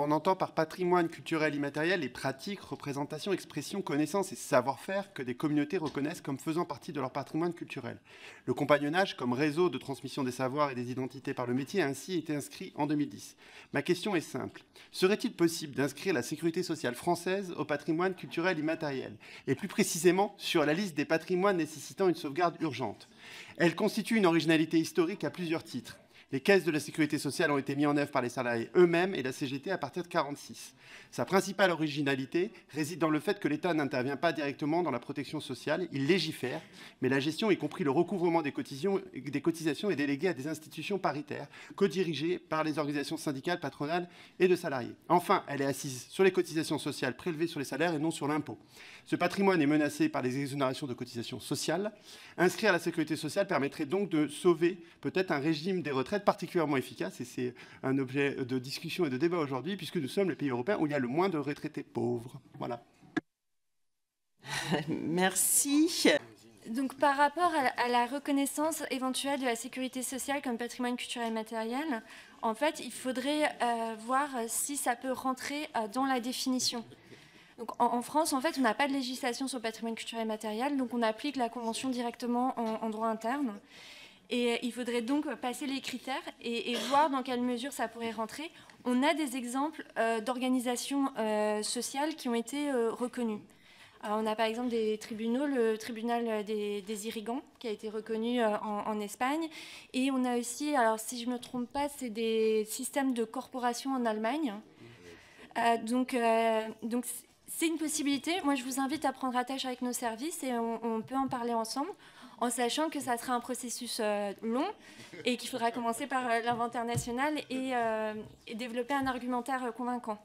On entend par patrimoine culturel immatériel les pratiques, représentations, expressions, connaissances et savoir-faire que des communautés reconnaissent comme faisant partie de leur patrimoine culturel. Le compagnonnage, comme réseau de transmission des savoirs et des identités par le métier, a ainsi été inscrit en 2010. Ma question est simple. Serait-il possible d'inscrire la sécurité sociale française au patrimoine culturel immatériel, et plus précisément sur la liste des patrimoines nécessitant une sauvegarde urgente? Elle constitue une originalité historique à plusieurs titres. Les caisses de la sécurité sociale ont été mises en œuvre par les salariés eux-mêmes et la CGT à partir de 1946. Sa principale originalité réside dans le fait que l'État n'intervient pas directement dans la protection sociale, il légifère, mais la gestion, y compris le recouvrement des cotisations, est déléguée à des institutions paritaires, co-dirigées par les organisations syndicales, patronales et de salariés. Enfin, elle est assise sur les cotisations sociales prélevées sur les salaires et non sur l'impôt. Ce patrimoine est menacé par les exonérations de cotisations sociales. Inscrire la sécurité sociale permettrait donc de sauver peut-être un régime des retraites particulièrement efficace, et c'est un objet de discussion et de débat aujourd'hui, puisque nous sommes le pays européen où il y a le moins de retraités pauvres. Voilà. Merci. Donc, par rapport à la reconnaissance éventuelle de la sécurité sociale comme patrimoine culturel matériel, en fait, il faudrait voir si ça peut rentrer dans la définition. Donc, en France, en fait, on n'a pas de législation sur le patrimoine culturel matériel, donc on applique la Convention directement en droit interne. Et il faudrait donc passer les critères et voir dans quelle mesure ça pourrait rentrer. On a des exemples d'organisations sociales qui ont été reconnues. On a par exemple des tribunaux, le tribunal des irrigants qui a été reconnu en Espagne. Et on a aussi, alors si je ne me trompe pas, c'est des systèmes de corporation en Allemagne. Donc c'est une possibilité. Moi, je vous invite à prendre attache avec nos services et on peut en parler ensemble, en sachant que ça sera un processus long et qu'il faudra commencer par l'inventaire national et développer un argumentaire convaincant.